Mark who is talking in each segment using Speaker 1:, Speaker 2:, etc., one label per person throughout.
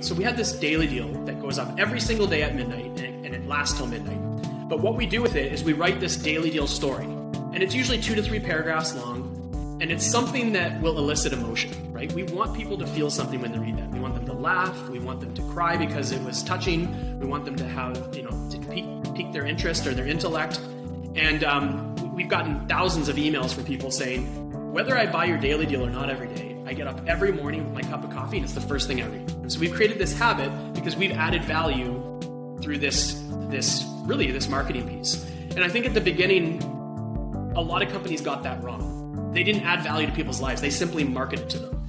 Speaker 1: So we had this daily deal that goes up every single day at midnight, and it lasts till midnight. But what we do with it is we write this daily deal story, and it's usually 2 to 3 paragraphs long, and it's something that will elicit emotion, right? We want people to feel something when they read that. We want them to laugh. We want them to cry because it was touching. We want them to have, to pique their interest or their intellect. And we've gotten thousands of emails from people saying, whether I buy your daily deal or not every day, I get up every morning with my cup of coffee and it's the first thing I read. And so we've created this habit because we've added value through this marketing piece. And I think at the beginning, a lot of companies got that wrong. They didn't add value to people's lives. They simply marketed to them.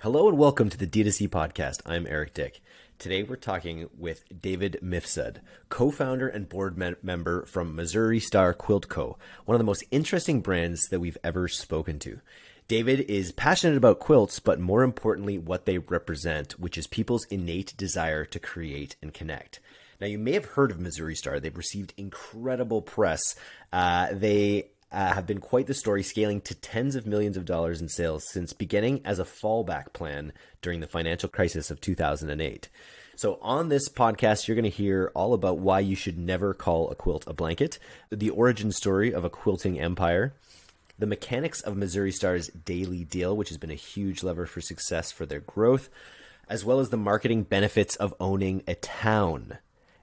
Speaker 2: Hello and welcome to the D2C Podcast. I'm Eric Dick. Today we're talking with David Mifsud, co-founder and board member from Missouri Star Quilt Co, one of the most interesting brands that we've ever spoken to. David is passionate about quilts, but more importantly, what they represent, which is people's innate desire to create and connect. Now, you may have heard of Missouri Star. They've received incredible press. They have been quite the story, scaling to tens of millions of dollars in sales since beginning as a fallback plan during the financial crisis of 2008. So on this podcast, you're going to hear all about why you should never call a quilt a blanket, the origin story of a quilting empire, the mechanics of Missouri Star's daily deal, which has been a huge lever for success for their growth, as well as the marketing benefits of owning a town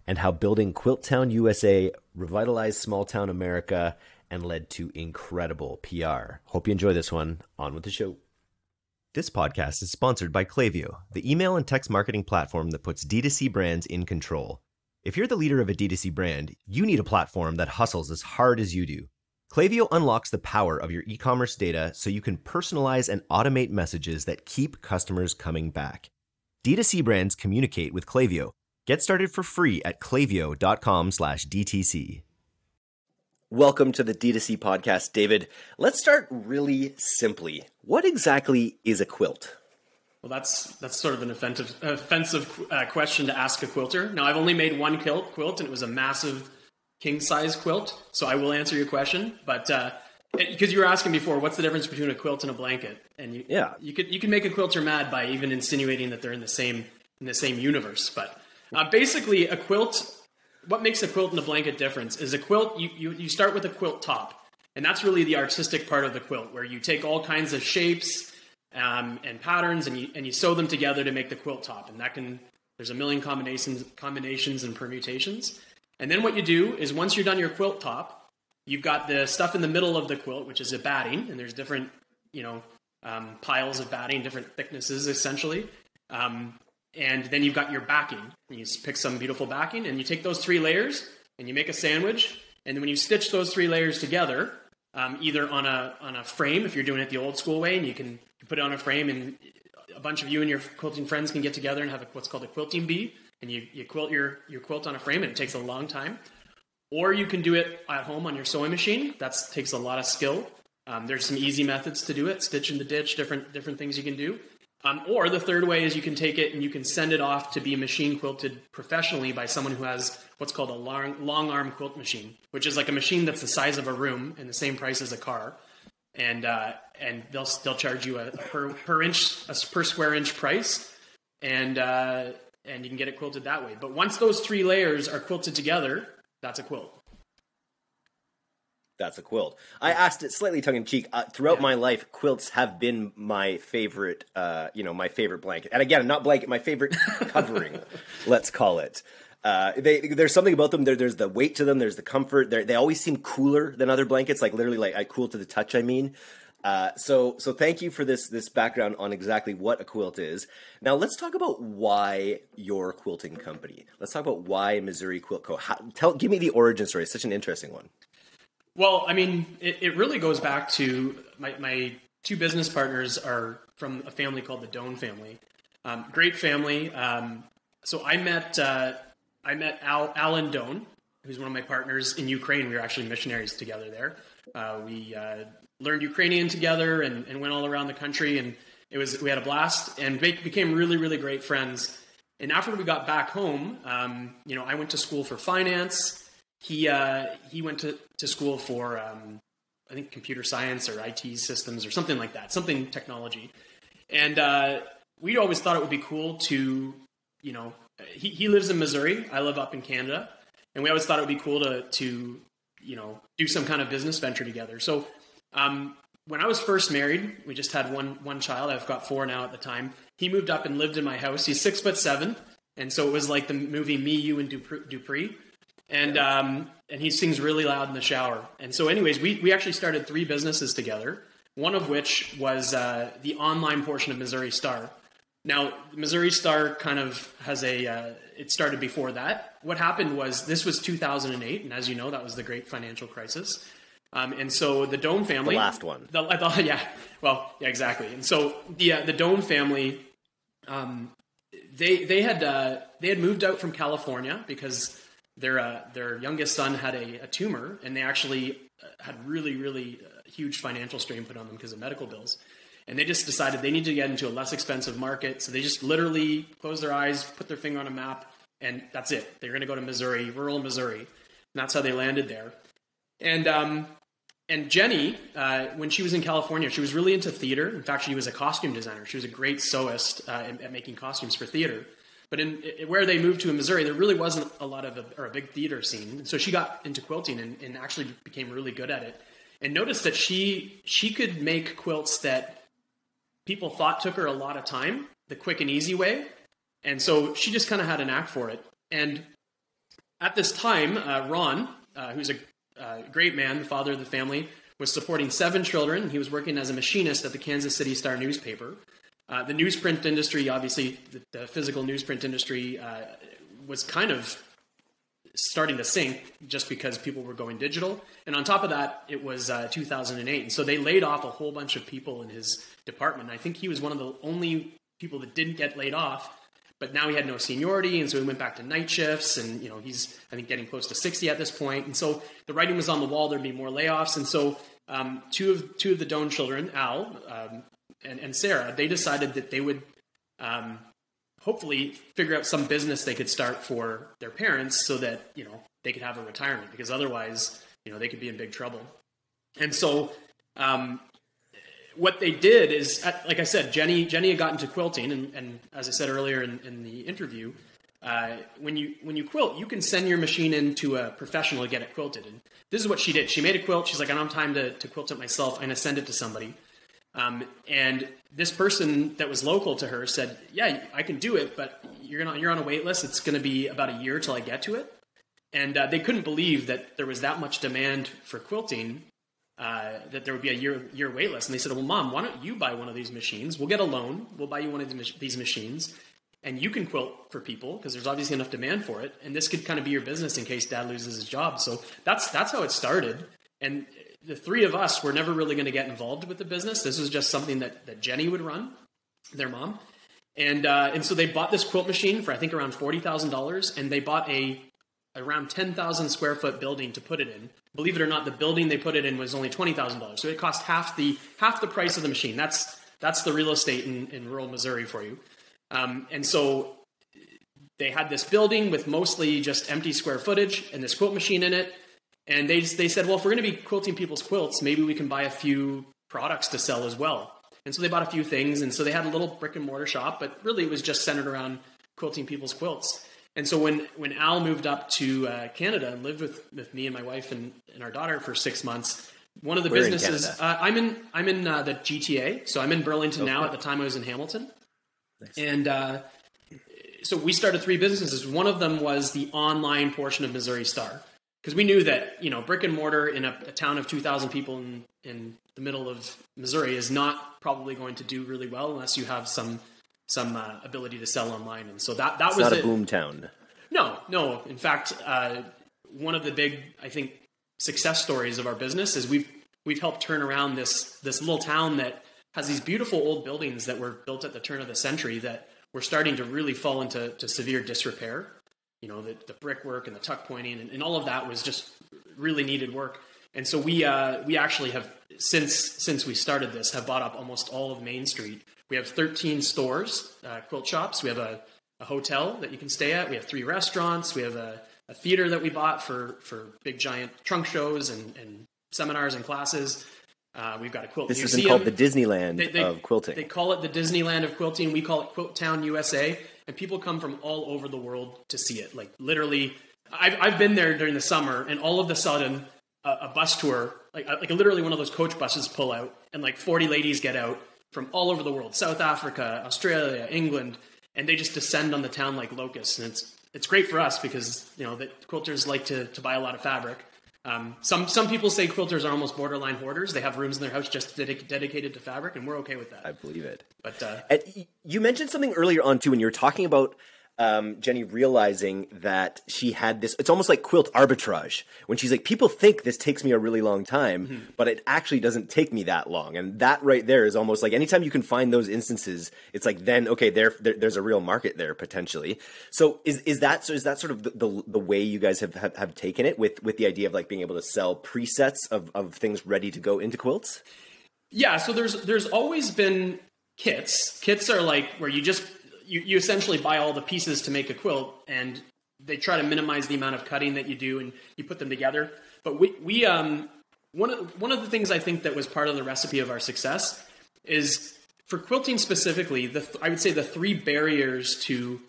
Speaker 2: and how building Quilt Town USA revitalized small town America and led to incredible PR. Hope you enjoy this one. On with the show. This podcast is sponsored by Klaviyo, the email and text marketing platform that puts D2C brands in control. If you're the leader of a D2C brand, you need a platform that hustles as hard as you do. Klaviyo unlocks the power of your e-commerce data so you can personalize and automate messages that keep customers coming back. D2C brands communicate with Klaviyo. Get started for free at klaviyo.com/DTC. Welcome to the D2C Podcast, David. Let's start really simply. What exactly is a quilt?
Speaker 1: Well, that's sort of an offensive question to ask a quilter. Now, I've only made one quilt, and it was a massive king-size quilt, so I will answer your question. But because you were asking before, what's the difference between a quilt and a blanket? And you can make a quilter mad by even insinuating that they're in the same universe. But basically, a quilt. What makes a quilt and a blanket difference is a quilt, you start with a quilt top. And that's really the artistic part of the quilt, where you take all kinds of shapes and patterns and you sew them together to make the quilt top. And there's a million combinations and permutations. And then what you do is once you're done your quilt top, you've got the stuff in the middle of the quilt, which is a batting. And there's different, piles of batting, different thicknesses, essentially. And then you've got your backing. You pick some beautiful backing, and you take those 3 layers, and you make a sandwich. And then when you stitch those 3 layers together, either on a frame, if you're doing it the old school way, and you can put it on a frame, and a bunch of you and your quilting friends can get together and have what's called a quilting bee, and you quilt your quilt on a frame, and it takes a long time. Or you can do it at home on your sewing machine. That takes a lot of skill. There's some easy methods to do it: stitch in the ditch, different things you can do. Or the third way is you can take it and you can send it off to be machine quilted professionally by someone who has what's called a long arm quilt machine, which is like a machine that's the size of a room and the same price as a car. And they'll charge you a per square inch price, and you can get it quilted that way. But once those 3 layers are quilted together, that's a quilt.
Speaker 2: That's a quilt. I asked it slightly tongue-in-cheek. Throughout my life, quilts have been my favorite, my favorite blanket. And again, not blanket, my favorite covering, let's call it. There's something about them. There's the weight to them. There's the comfort. They always seem cooler than other blankets, literally cool to the touch, I mean. So thank you for this background on exactly what a quilt is. Now let's talk about why your quilting company. Let's talk about why Missouri Quilt Co. Give me the origin story. It's such an interesting one.
Speaker 1: Well, I mean, it really goes back to my 2 business partners are from a family called the Doan family. Great family. So I met Alan Doan, who's one of my partners in Ukraine. We were actually missionaries together there. We learned Ukrainian together and went all around the country, and we had a blast and became really, really great friends. And after we got back home, I went to school for finance. He went to school for I think computer science or IT systems or something like that, something technology. And we always thought it would be cool to, he lives in Missouri. I live up in Canada. And we always thought it would be cool to do some kind of business venture together. So when I was first married, we just had one child. I've got 4 now at the time. He moved up and lived in my house. He's 6'7", and so it was like the movie Me, You, and Dupree. And he sings really loud in the shower. And so anyways, we actually started 3 businesses together, one of which was the online portion of Missouri Star. Now, Missouri Star kind of has it started before that. What happened was, this was 2008, and as you know, that was the great financial crisis. And so the Dome family...
Speaker 2: The last one.
Speaker 1: Exactly. And so the Dome family, they had moved out from California because their youngest son had a tumor, and they actually had really, really huge financial strain put on them because of medical bills. And they just decided they need to get into a less expensive market. So they just literally closed their eyes, put their finger on a map, and that's it. They're going to go to Missouri, rural Missouri. And that's how they landed there. And Jenny, when she was in California, she was really into theater. In fact, she was a costume designer. She was a great sewist at making costumes for theater. But where they moved to in Missouri, there really wasn't a big theater scene. And so she got into quilting and actually became really good at it. And noticed that she could make quilts that people thought took her a lot of time, the quick and easy way. And so she just kind of had a knack for it. And at this time, Ron, who's a great man, the father of the family, was supporting 7 children. He was working as a machinist at the Kansas City Star newspaper. The newsprint industry, obviously, the physical newsprint industry was kind of starting to sink just because people were going digital. And on top of that, it was 2008. And so they laid off a whole bunch of people in his department. I think he was one of the only people that didn't get laid off, but now he had no seniority. And so he went back to night shifts, and, he's, I think, getting close to 60 at this point. And so the writing was on the wall, there'd be more layoffs. And so two of the Doan children, Al and Sarah, they decided that they would hopefully figure out some business they could start for their parents so that, they could have a retirement, because otherwise, they could be in big trouble. And so what they did is, like I said, Jenny had gotten into quilting. And as I said earlier in the interview, when you quilt, you can send your machine into a professional to get it quilted. And this is what she did. She made a quilt. She's like, I don't have time to quilt it myself. I'm going to send it to somebody. And this person that was local to her said, yeah, I can do it, but you're on a wait list. It's going to be about a year till I get to it. And they couldn't believe that there was that much demand for quilting, that there would be a year wait list. And they said, well, Mom, why don't you buy one of these machines? We'll get a loan. We'll buy you one of these machines, and you can quilt for people, because there's obviously enough demand for it. And this could kind of be your business in case Dad loses his job. So that's how it started. And the 3 of us were never really going to get involved with the business. This was just something that Jenny would run, their mom. And so they bought this quilt machine for, I think, around $40,000, and they bought around 10,000 square foot building to put it in. Believe it or not, the building they put it in was only $20,000. So it cost half the price of the machine. That's the real estate in rural Missouri for you. And so they had this building with mostly just empty square footage and this quilt machine in it. And they said, well, if we're going to be quilting people's quilts, maybe we can buy a few products to sell as well. And so they bought a few things. And so they had a little brick and mortar shop, but really it was just centered around quilting people's quilts. And so when Al moved up to Canada and lived with me and my wife and our daughter for 6 months, one of the businesses, I'm in the GTA. So I'm in Burlington now. At the time I was in Hamilton. Nice. And so we started 3 businesses. One of them was the online portion of Missouri Star. Because we knew that, brick and mortar in a town of 2,000 people in the middle of Missouri is not probably going to do really well unless you have some ability to sell online. And so that was
Speaker 2: not a boom town.
Speaker 1: No. In fact, one of the big, I think, success stories of our business is we've helped turn around this little town that has these beautiful old buildings that were built at the turn of the century that were starting to really fall into severe disrepair. The brickwork and the tuck pointing and all of that was just really needed work. And so we actually have, since we started this, have bought up almost all of Main Street. We have 13 stores, quilt shops. We have a hotel that you can stay at. We have 3 restaurants. We have a theater that we bought for big giant trunk shows and seminars and classes. We've got a quilt
Speaker 2: This has
Speaker 1: museum.
Speaker 2: been called the Disneyland of quilting.
Speaker 1: They call it the Disneyland of quilting. We call it Quilt Town, USA. And people come from all over the world to see it. Like literally, I've been there during the summer, and all of a sudden, a bus tour, like literally one of those coach buses pull out, and like 40 ladies get out from all over the world, South Africa, Australia, England, and they just descend on the town like locusts. And it's great for us because, you know, that quilters like to buy a lot of fabric. Some people say quilters are almost borderline hoarders. They have rooms in their house just dedicated to fabric, and we're okay with that.
Speaker 2: I believe it.
Speaker 1: But
Speaker 2: you mentioned something earlier on too, when you were talking about Jenny realizing that she had this. It's almost like quilt arbitrage, when she's like, people think this takes me a really long time, but it actually doesn't take me that long. And that right there is almost like anytime you can find those instances, it's like then okay, there's a real market there potentially. So is that sort of the way you guys have taken it with the idea of like being able to sell presets of things ready to go into quilts?
Speaker 1: Yeah, so there's always been kits. Kits are like where you essentially buy all the pieces to make a quilt, and they try to minimize the amount of cutting that you do, and you put them together. But we one of the things I think that was part of the recipe of our success is for quilting specifically. I would say the three barriers to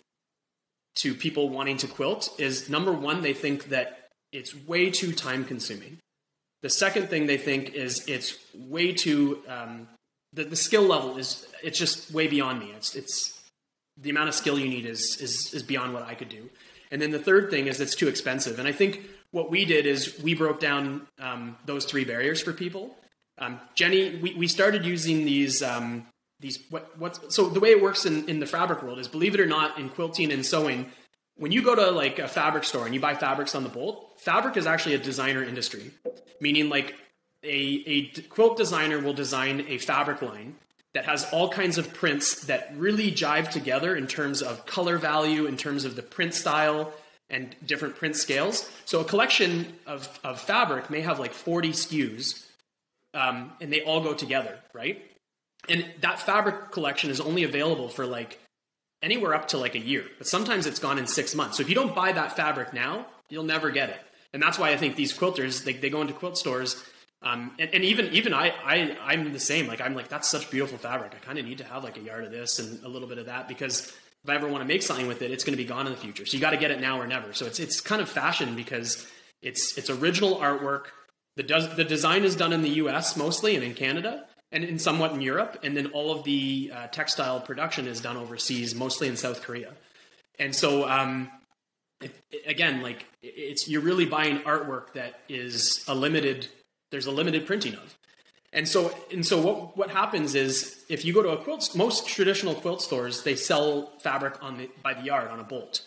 Speaker 1: people wanting to quilt is, number one, they think that it's way too time consuming. The second thing they think is it's way too the skill level it's just way beyond me. It's the amount of skill you need is beyond what I could do. And then the third thing is it's too expensive. And I think what we did is we broke down those three barriers for people. Jenny, we started using these so the way it works in the fabric world is, believe it or not, in quilting and sewing, when you go to like a fabric store and you buy fabrics on the bolt, fabric is actually a designer industry, meaning like a quilt designer will design a fabric line that has all kinds of prints that really jive together in terms of color value, in terms of the print style and different print scales. So a collection of fabric may have like 40 SKUs, and they all go together, right? And that fabric collection is only available for like anywhere up to like a year, but sometimes it's gone in 6 months. So if you don't buy that fabric now, you'll never get it. And that's why I think these quilters, they go into quilt stores. And even I'm the same. Like, I'm like, that's such beautiful fabric. I kind of need to have like a yard of this and a little bit of that, because if I ever want to make something with it, it's going to be gone in the future. So you got to get it now or never. So it's kind of fashion because it's original artwork. The design is done in the US mostly, and in Canada, and somewhat in Europe. And then all of the textile production is done overseas, mostly in South Korea. And so, again, like you're really buying artwork that is there's a limited printing of. And so what happens is, if you go to a quilt, most traditional quilt stores, they sell fabric by the yard on a bolt.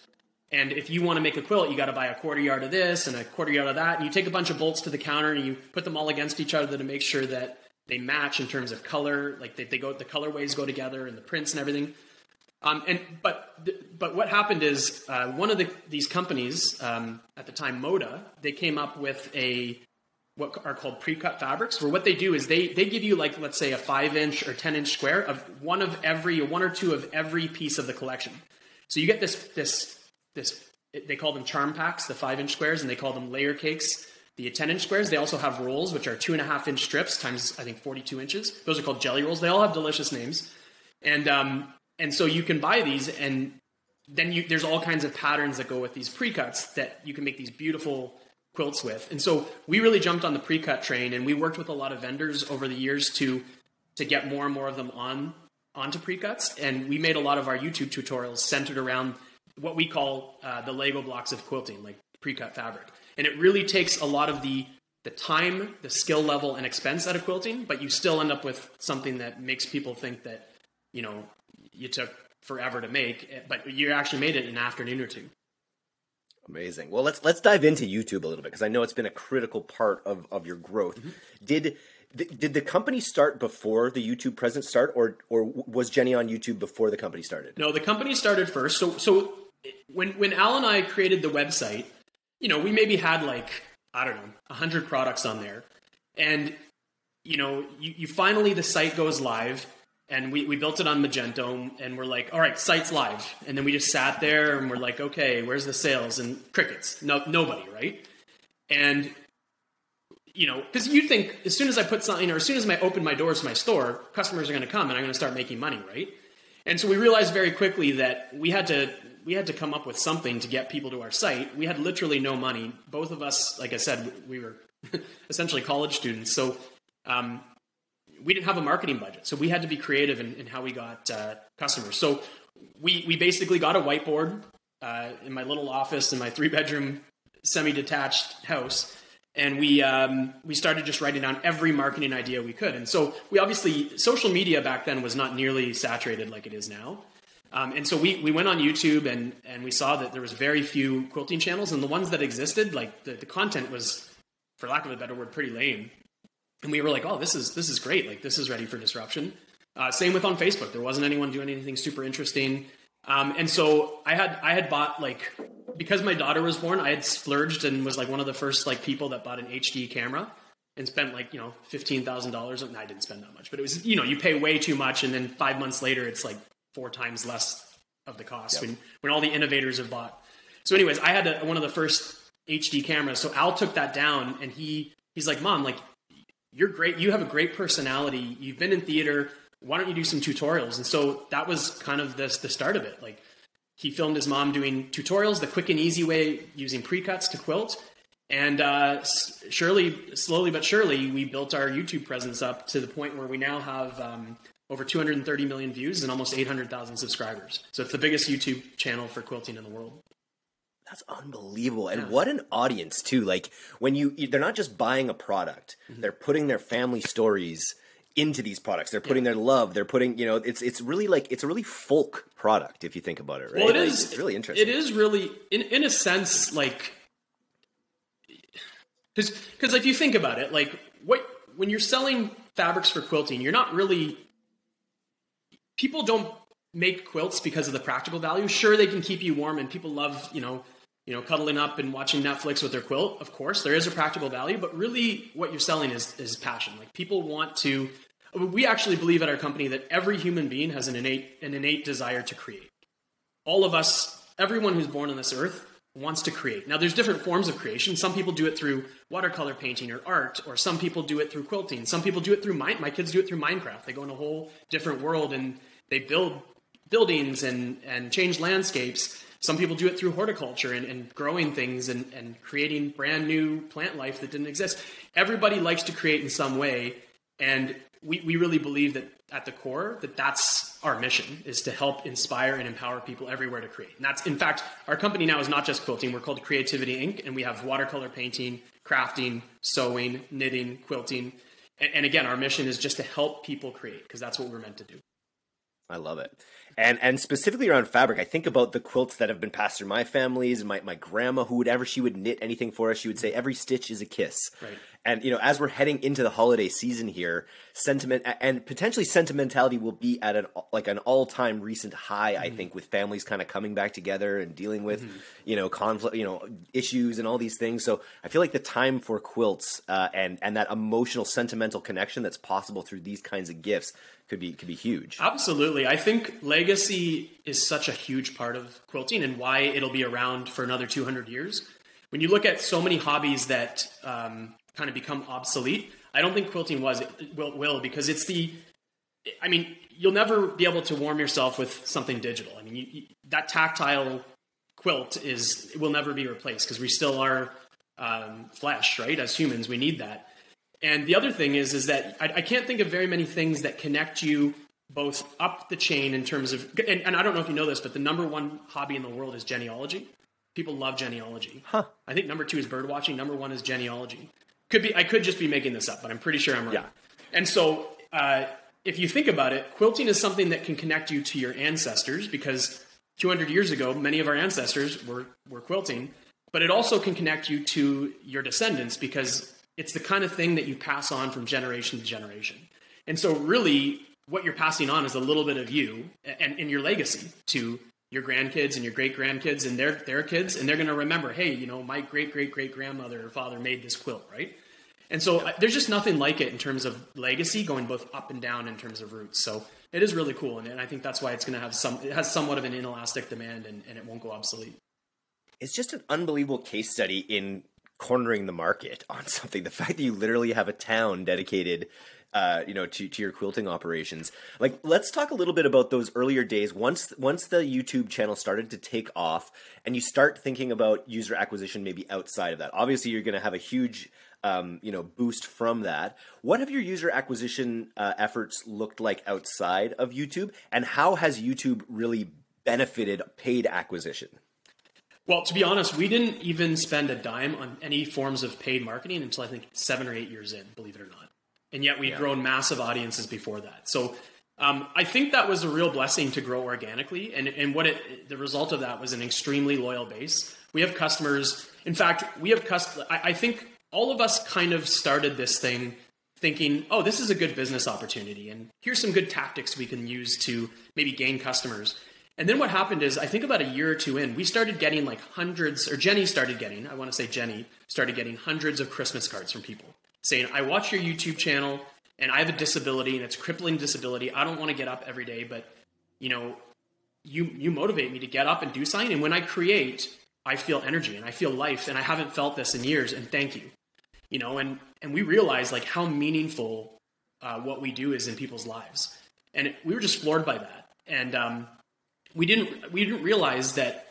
Speaker 1: And if you want to make a quilt, you got to buy a quarter yard of this and a quarter yard of that. And you take a bunch of bolts to the counter and you put them all against each other to make sure that they match in terms of color, like the colorways go together and the prints and everything. But what happened is one of these companies at the time, Moda, they came up with what are called pre-cut fabrics, where what they do is they give you, like, let's say a 5-inch or 10-inch square of one or two of every piece of the collection. So you get this they call them charm packs, the 5-inch squares, and they call them layer cakes, the 10-inch squares. They also have rolls, which are 2.5-inch strips times, I think, 42 inches. Those are called jelly rolls. They all have delicious names. And so you can buy these, and then there's all kinds of patterns that go with these pre-cuts that you can make these beautiful quilts with. And so we really jumped on the pre-cut train, and we worked with a lot of vendors over the years to get more and more of them onto pre-cuts. And we made a lot of our YouTube tutorials centered around what we call the Lego blocks of quilting, like pre-cut fabric. And it really takes a lot of the time, the skill level, and expense out of quilting, but you still end up with something that makes people think that, you know, you took forever to make, but you actually made it in an afternoon or two.
Speaker 2: Amazing. Well, let's dive into YouTube a little bit, because I know it's been a critical part of your growth. Mm-hmm. Did the company start before the YouTube presence start, or was Jenny on YouTube before the company started?
Speaker 1: No, the company started first. So when Al and I created the website, you know, we maybe had like, I don't know, 100 products on there, and you know, you finally, the site goes live. And we built it on Magento, and we're like, all right, site's live. And then we just sat there and we're like, okay, where's the sales? And crickets, nobody, right? And because you think as soon as I put something, or as soon as I open my doors to my store, customers are going to come and I'm going to start making money, right? And so we realized very quickly that we had to come up with something to get people to our site. We had literally no money. Both of us, like I said, we were essentially college students. So we didn't have a marketing budget. So we had to be creative in how we got customers. So we basically got a whiteboard in my little office in my 3-bedroom semi-detached house. And we started just writing down every marketing idea we could. And so we obviously, social media back then was not nearly saturated like it is now. And so we went on YouTube and we saw that there was very few quilting channels, and the ones that existed, like the content was, for lack of a better word, pretty lame. And we were like, oh, this is great. Like, this is ready for disruption. Same with on Facebook. There wasn't anyone doing anything super interesting. And so I had bought, like, because my daughter was born, I had splurged and was like one of the first like people that bought an HD camera and spent like, $15,000. And I didn't spend that much, but it was, you pay way too much. And then 5 months later, it's like 4 times less of the cost when all the innovators have bought. So anyways, I had one of the first HD cameras. So Al took that down and he's like, Mom, like, you're great. You have a great personality. You've been in theater. Why don't you do some tutorials? And so that was kind of the start of it. Like, he filmed his mom doing tutorials, the quick and easy way using pre-cuts to quilt. And slowly but surely, we built our YouTube presence up to the point where we now have over 230 million views and almost 800,000 subscribers. So it's the biggest YouTube channel for quilting in the world.
Speaker 2: That's unbelievable. And what an audience too. Like, when they're not just buying a product, they're putting their family stories into these products. They're putting their love, they're putting, it's really like, it's a really folk product if you think about it, right?
Speaker 1: Well,
Speaker 2: it's really interesting.
Speaker 1: It is really, in a sense, like, because if you think about it, like, when you're selling fabrics for quilting, you're not really, people don't make quilts because of the practical value. Sure, they can keep you warm and people love, cuddling up and watching Netflix with their quilt. Of course, there is a practical value, but really what you're selling is passion. Like, people want to, we actually believe at our company that every human being has an innate desire to create. All of us, everyone who's born on this earth wants to create. Now, there's different forms of creation. Some people do it through watercolor painting or art, or some people do it through quilting. Some people do it through my kids do it through Minecraft. They go in a whole different world and they build buildings and change landscapes. Some people do it through horticulture and growing things and creating brand new plant life that didn't exist. Everybody likes to create in some way. And we really believe that at the core, that's our mission, is to help inspire and empower people everywhere to create. And that's, in fact, our company now is not just quilting. We're called Creativity Inc. And we have watercolor painting, crafting, sewing, knitting, quilting. And again, our mission is just to help people create, because that's what we're meant to do.
Speaker 2: I love it. And specifically around fabric, I think about the quilts that have been passed through my families. My grandma, whenever she would knit anything for us, she would say, every stitch is a kiss.
Speaker 1: Right.
Speaker 2: And, as we're heading into the holiday season here, sentiment and potentially sentimentality will be at an all-time recent high, I think, with families kind of coming back together and dealing with, conflict, issues and all these things. So I feel like the time for quilts and that emotional, sentimental connection that's possible through these kinds of gifts could be huge.
Speaker 1: Absolutely. I think legacy is such a huge part of quilting and why it'll be around for another 200 years. When you look at so many hobbies that kind of become obsolete, I don't think quilting will, because it's you'll never be able to warm yourself with something digital. I mean, that tactile quilt will never be replaced, because we still are flesh, right? As humans, we need that. And the other thing is that I can't think of very many things that connect you both up the chain in terms of, and I don't know if you know this, but the number one hobby in the world is genealogy. People love genealogy.
Speaker 2: Huh.
Speaker 1: I think number 2 is bird watching. Number 1 is genealogy. I could just be making this up, but I'm pretty sure I'm right.
Speaker 2: Yeah.
Speaker 1: And so if you think about it, quilting is something that can connect you to your ancestors, because 200 years ago, many of our ancestors were quilting, but it also can connect you to your descendants, because it's the kind of thing that you pass on from generation to generation. And so really what you're passing on is a little bit of you and your legacy to your grandkids and your great-grandkids and their kids. And they're going to remember, hey, my great-great-great-grandmother or father made this quilt, right? And so there's just nothing like it in terms of legacy, going both up and down in terms of roots. So it is really cool. And I think that's why it's going to have it has somewhat of an inelastic demand, and it won't go obsolete.
Speaker 2: It's just an unbelievable case study in cornering the market on something. The fact that you literally have a town dedicated to your quilting operations. Like, let's talk a little bit about those earlier days. Once the YouTube channel started to take off and you start thinking about user acquisition maybe outside of that. Obviously, you're going to have a huge boost from that. What have your user acquisition efforts looked like outside of YouTube, and how has YouTube really benefited paid acquisition?
Speaker 1: Well, to be honest, we didn't even spend a dime on any forms of paid marketing until I think 7 or 8 years in, believe it or not. And yet we'd grown massive audiences before that. So I think that was a real blessing to grow organically. And the result of that was an extremely loyal base. We have customers. In fact, I think all of us kind of started this thing thinking, oh, this is a good business opportunity. And here's some good tactics we can use to maybe gain customers. And then what happened is, I think about a year or two in, we started getting like hundreds, or Jenny started getting hundreds of Christmas cards from people saying, I watch your YouTube channel and I have a disability and it's a crippling disability. I don't want to get up every day, but you motivate me to get up and do something. And when I create, I feel energy and I feel life, and I haven't felt this in years. And thank you. And we realized like how meaningful what we do is in people's lives. And we were just floored by that. And we didn't realize that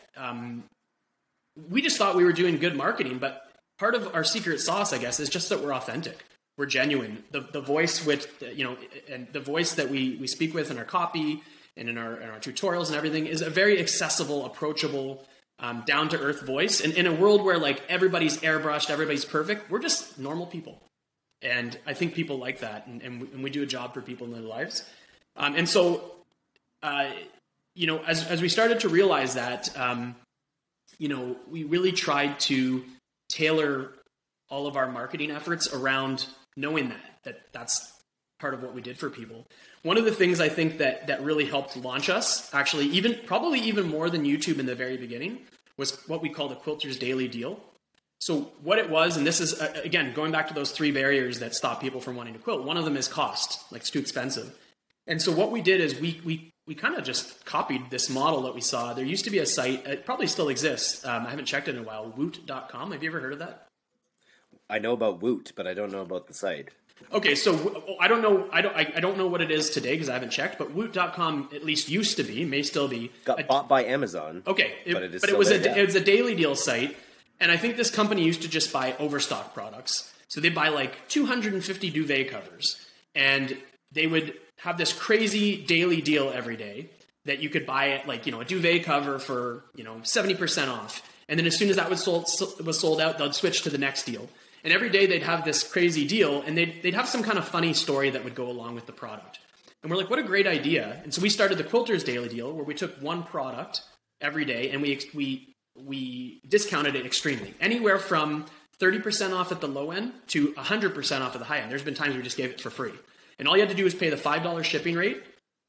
Speaker 1: we just thought we were doing good marketing, but part of our secret sauce, I guess, is just that we're authentic. We're genuine. The voice and the voice that we speak with in our copy and in our tutorials and everything is a very accessible, approachable, down to earth voice. And in a world where like everybody's airbrushed, everybody's perfect, we're just normal people. And I think people like that, and we do a job for people in their lives. As we started to realize that, we really tried to tailor all of our marketing efforts around knowing that's part of what we did for people. One of the things I think that really helped launch us, actually, probably even more than YouTube in the very beginning, was what we call the Quilters Daily Deal. So what it was, and this is, again, going back to those 3 barriers that stop people from wanting to quilt, one of them is cost, like it's too expensive. And so what we did is we kind of just copied this model that we saw. There used to be a site, it probably still exists. I haven't checked it in a while, woot.com. Have you ever heard of that?
Speaker 2: I know about Woot, but I don't know about the site.
Speaker 1: Okay, so I don't know what it is today because I haven't checked, but woot.com at least used to be, may still be.
Speaker 2: Got bought by Amazon.
Speaker 1: Okay,
Speaker 2: but
Speaker 1: it was a daily deal site, and I think this company used to just buy overstock products. So they'd buy like 250 duvet covers, and they would have this crazy daily deal every day that you could buy it, like, a duvet cover for 70% off, and then as soon as that was sold out, they'd switch to the next deal. And every day they'd have this crazy deal, and they'd have some kind of funny story that would go along with the product. And we're like, what a great idea. And so we started the Quilters Daily Deal, where we took one product every day and we discounted it extremely. Anywhere from 30% off at the low end to 100% off at the high end. There's been times we just gave it for free. And all you had to do was pay the $5 shipping rate,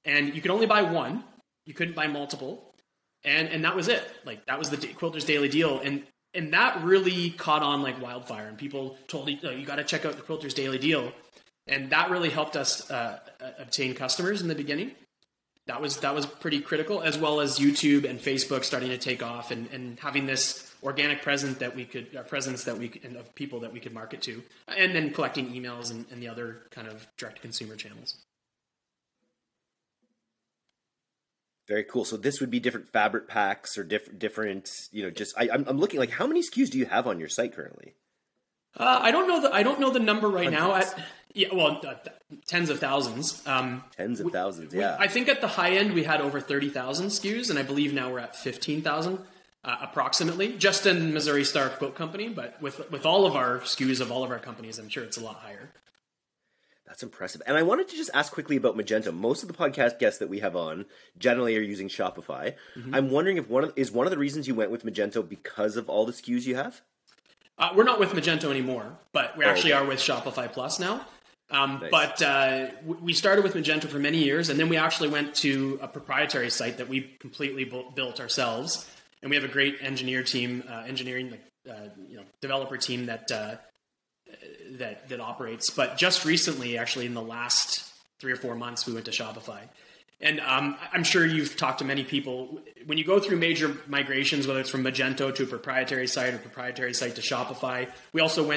Speaker 1: and you could only buy one. You couldn't buy multiple. And that was it. Like, that was the Quilters Daily Deal. And that really caught on like wildfire, and people told me, you got to check out the Quilters Daily Deal. And that really helped us obtain customers in the beginning. That was pretty critical, as well as YouTube and Facebook starting to take off and having this organic presence of people that we could market to, and then collecting emails and the other kind of direct consumer channels.
Speaker 2: Very cool. So this would be different fabric packs or different, I'm looking, like, how many SKUs do you have on your site currently?
Speaker 1: I don't know the number right now. Tens of thousands.
Speaker 2: Tens of thousands, yeah.
Speaker 1: I think at the high end we had over 30,000 SKUs, and I believe now we're at 15,000 approximately, just in Missouri Star Quilt Company. But with all of our SKUs of all of our companies, I'm sure it's a lot higher.
Speaker 2: That's impressive. And I wanted to just ask quickly about Magento. Most of the podcast guests that we have on generally are using Shopify. Mm-hmm. I'm wondering if one of the reasons you went with Magento because of all the SKUs you have?
Speaker 1: We're not with Magento anymore, but we actually are with Shopify Plus now.
Speaker 2: Nice.
Speaker 1: But we started with Magento for many years, and then we actually went to a proprietary site that we completely built ourselves. And we have a great engineering developer team that operates. But just recently, actually in the last 3 or 4 months, we went to Shopify. And I'm sure you've talked to many people. When you go through major migrations, whether it's from Magento to a proprietary site or proprietary site to Shopify, we also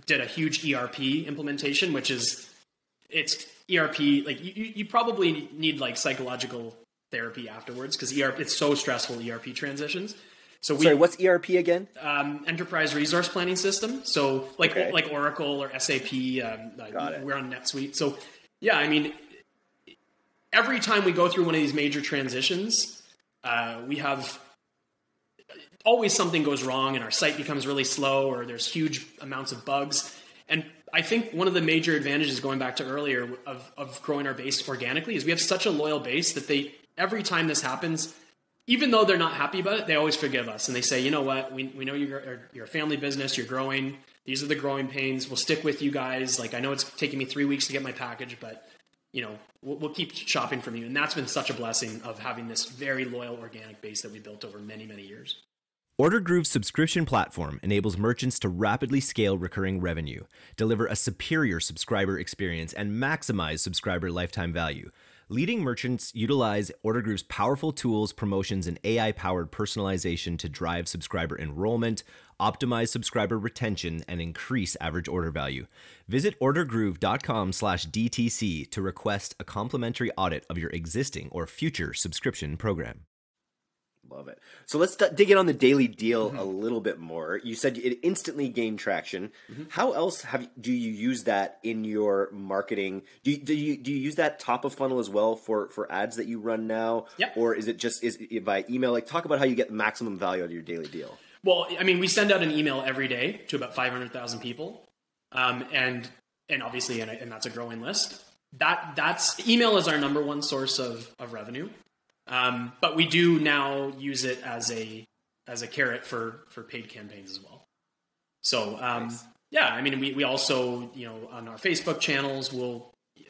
Speaker 1: did a huge ERP implementation, which is, it's ERP, like you probably need like psychological therapy afterwards because ERP, it's so stressful, ERP transitions. So
Speaker 2: Sorry, what's ERP again?
Speaker 1: Enterprise Resource Planning System. So like Oracle or SAP, we're on NetSuite. So yeah, I mean, every time we go through one of these major transitions, we have always something goes wrong and our site becomes really slow or there's huge amounts of bugs. And I think one of the major advantages, going back to earlier, of growing our base organically is we have such a loyal base that every time this happens, even though they're not happy about it, they always forgive us. And they say, you know what, we know you're a family business, you're growing. These are the growing pains. We'll stick with you guys. Like, I know it's taking me 3 weeks to get my package, but we'll keep shopping from you. And that's been such a blessing of having this very loyal organic base that we built over many, many years.
Speaker 2: OrderGroove's subscription platform enables merchants to rapidly scale recurring revenue, deliver a superior subscriber experience, and maximize subscriber lifetime value. Leading merchants utilize OrderGroove's powerful tools, promotions, and AI-powered personalization to drive subscriber enrollment, optimize subscriber retention, and increase average order value. Visit ordergroove.com/DTC to request a complimentary audit of your existing or future subscription program. Love it. So let's dig in on the daily deal a little bit more. You said it instantly gained traction. How else do you use that in your marketing? Do you use that top of funnel as well for ads that you run now?
Speaker 1: Yep.
Speaker 2: Or is it by email? Like, talk about how you get maximum value out of your daily deal.
Speaker 1: Well, I mean, we send out an email every day to about 500,000 people, and obviously, and that's a growing list. That's email is our number one source of revenue. But we do now use it as a carrot for paid campaigns as well. So, nice. Yeah, I mean, we also, on our Facebook channels,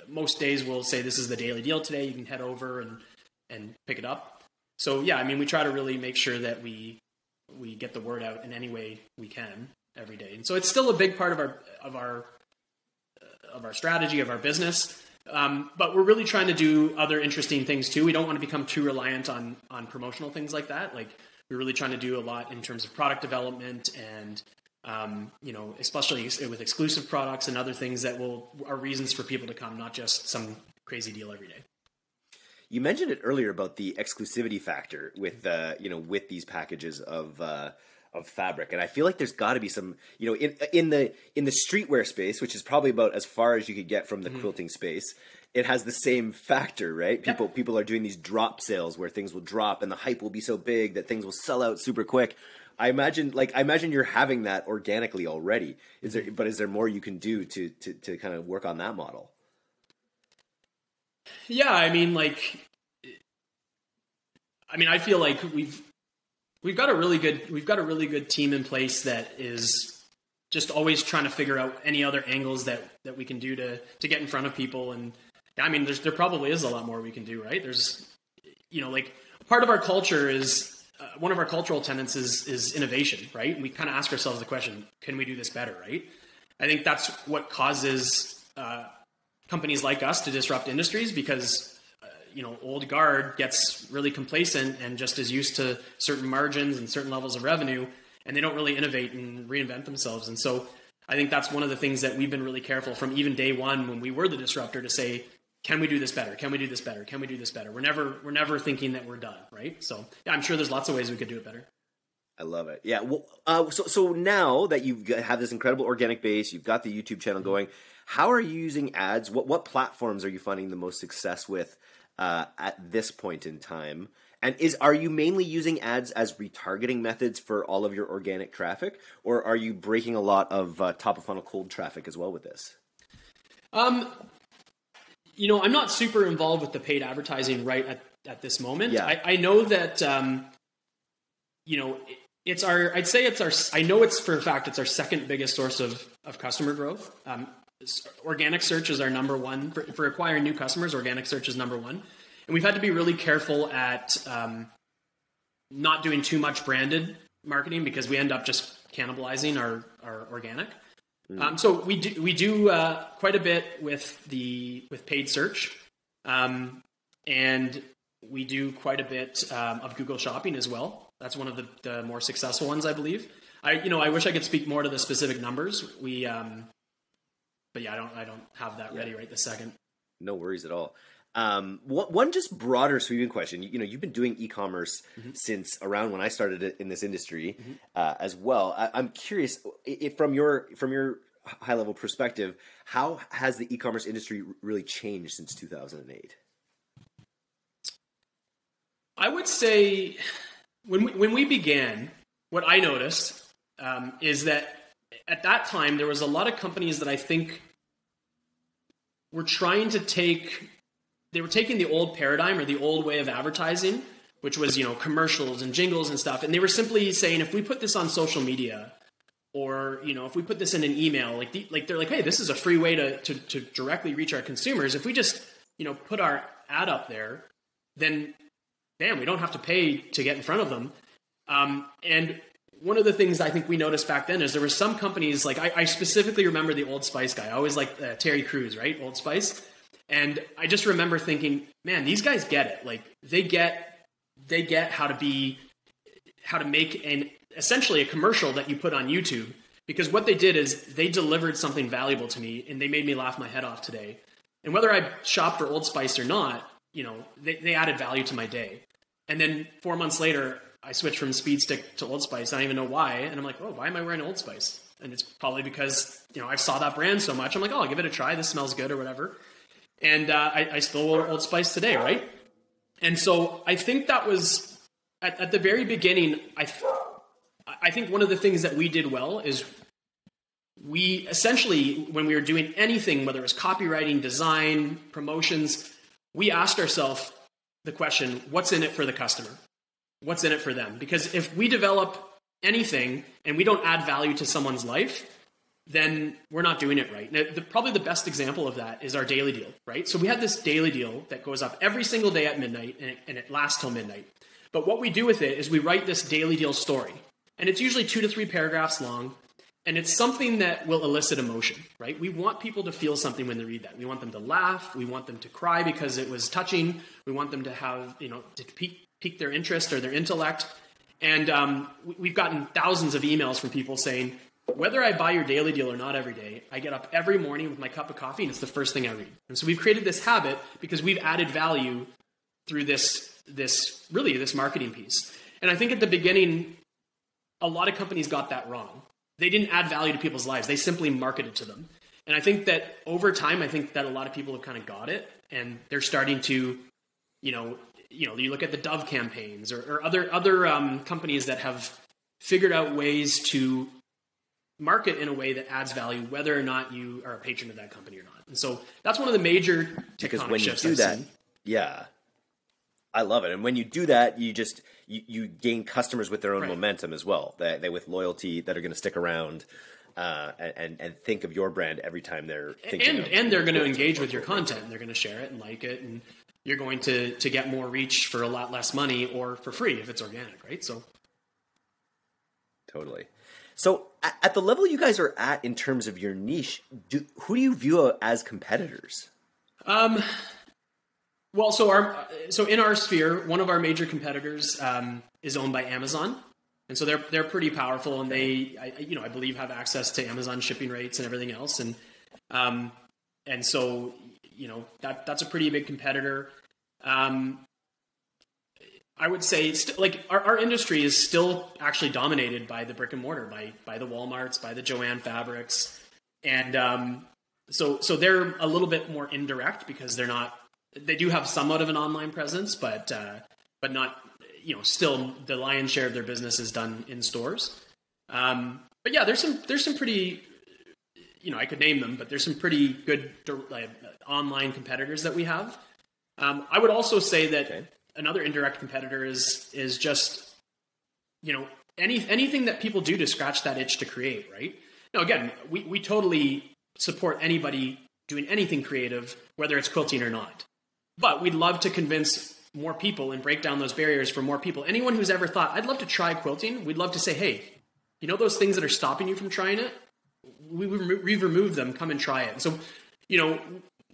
Speaker 1: most days we'll say, this is the daily deal today. You can head over and pick it up. So yeah, I mean, we try to really make sure that we get the word out in any way we can every day. And so it's still a big part of our strategy, of our business. But we're really trying to do other interesting things too. We don't want to become too reliant on promotional things like that. Like, we're really trying to do a lot in terms of product development and, especially with exclusive products and other things that are reasons for people to come, not just some crazy deal every day.
Speaker 2: You mentioned it earlier about the exclusivity factor with these packages of fabric, and I feel like there's got to be some, in the streetwear space, which is probably about as far as you could get from the quilting space. It has the same factor, right? People are doing these drop sales where things will drop and the hype will be so big that things will sell out super quick. I imagine you're having that organically already. Is there more you can do to kind of work on that model?
Speaker 1: Yeah, I mean, I feel like we've got a really good team in place that is just always trying to figure out any other angles that we can do to get in front of people. And I mean, there probably is a lot more we can do, right? There's, part of our culture is, one of our cultural tenets is innovation, right? We kind of ask ourselves the question, can we do this better, right? I think that's what causes companies like us to disrupt industries, because old guard gets really complacent and just is used to certain margins and certain levels of revenue, and they don't really innovate and reinvent themselves. And so I think that's one of the things that we've been really careful from even day one when we were the disruptor to say, can we do this better? Can we do this better? Can we do this better? We're never thinking that we're done, right? So yeah, I'm sure there's lots of ways we could do it better.
Speaker 2: I love it. Yeah. Well, so now that you have this incredible organic base, you've got the YouTube channel going, how are you using ads? What platforms are you finding the most success with at this point in time? And are you mainly using ads as retargeting methods for all of your organic traffic, or are you breaking a lot of top of funnel cold traffic as well with this?
Speaker 1: I'm not super involved with the paid advertising right at this moment.
Speaker 2: Yeah.
Speaker 1: I know that, I know it's for a fact, it's our second biggest source of customer growth. Organic search is our number one for acquiring new customers. Organic search is number one. And we've had to be really careful at not doing too much branded marketing, because we end up just cannibalizing our organic. So we do quite a bit with paid search. and we do quite a bit of Google Shopping as well. That's one of the more successful ones, I believe. I wish I could speak more to the specific numbers. But yeah, I don't have that ready right this second.
Speaker 2: No worries at all. One just broader sweeping question. You've been doing e-commerce since around when I started in this industry as well. I'm curious, if from your high level perspective, how has the e-commerce industry really changed since 2008?
Speaker 1: I would say when we began, what I noticed is that at that time there was a lot of companies that I think were trying to they were taking the old paradigm or the old way of advertising, which was, commercials and jingles and stuff. And they were simply saying, if we put this on social media, or, if we put this in an email, they're like, hey, this is a free way to directly reach our consumers. If we just, put our ad up there, then bam, we don't have to pay to get in front of them. And one of the things I think we noticed back then is there were some companies, like I specifically remember the Old Spice guy. I always liked Terry Crews, right? Old Spice. And I just remember thinking, man, these guys get it. Like they get how to make essentially a commercial that you put on YouTube, because what they did is they delivered something valuable to me and they made me laugh my head off today. And whether I shop for Old Spice or not, they added value to my day. And then 4 months later, I switched from Speed Stick to Old Spice. I don't even know why. And I'm like, oh, why am I wearing Old Spice? And it's probably because, I saw that brand so much. I'm like, oh, I'll give it a try. This smells good or whatever. And I still wear Old Spice today, right? And so I think that was, at the very beginning, I think one of the things that we did well is we essentially, when we were doing anything, whether it was copywriting, design, promotions, we asked ourselves the question, what's in it for the customer? What's in it for them? Because if we develop anything and we don't add value to someone's life, then we're not doing it right. Now, probably the best example of that is our daily deal, right? So we have this daily deal that goes up every single day at midnight, and it lasts till midnight. But what we do with it is we write this daily deal story, and it's usually 2 to 3 paragraphs long, and it's something that will elicit emotion, right? We want people to feel something when they read that. We want them to laugh. We want them to cry because it was touching. We want them to have, to pique their interest or their intellect. And we've gotten thousands of emails from people saying, whether I buy your daily deal or not every day, I get up every morning with my cup of coffee and it's the first thing I read. And so we've created this habit because we've added value through this marketing piece. And I think at the beginning, a lot of companies got that wrong. They didn't add value to people's lives. They simply marketed to them. And I think that over time, I think that a lot of people have kind of got it, and they're starting to, you look at the Dove campaigns or other companies that have figured out ways to market in a way that adds value, whether or not you are a patron of that company or not. And so that's one of the major tectonic shifts I've seen.
Speaker 2: Yeah, I love it. And when you do that, you gain customers with their own momentum as well. They with loyalty that are going to stick around and think of your brand every time they're thinking.
Speaker 1: And they're going to engage with your content. And they're going to share it and like it, and you're going to get more reach for a lot less money or for free if it's organic, right? So
Speaker 2: totally. So at the level you guys are at in terms of your niche, who do you view as competitors?
Speaker 1: Well, so in our sphere, one of our major competitors is owned by Amazon, and so they're pretty powerful, and I believe have access to Amazon shipping rates and everything else, and so that's a pretty big competitor. I would say our industry is still actually dominated by the brick and mortar, by the Walmarts, by the Joanne Fabrics, and so they're a little bit more indirect because they do have somewhat of an online presence, but not, still the lion's share of their business is done in stores. But yeah, there's some pretty, I could name them, but there's some pretty good online competitors that we have. I would also say that another indirect competitor is just, anything that people do to scratch that itch to create, right? Now, again, we totally support anybody doing anything creative, whether it's quilting or not. But we'd love to convince more people and break down those barriers for more people. Anyone who's ever thought, I'd love to try quilting, we'd love to say, hey, those things that are stopping you from trying it, we've removed them, come and try it. And so,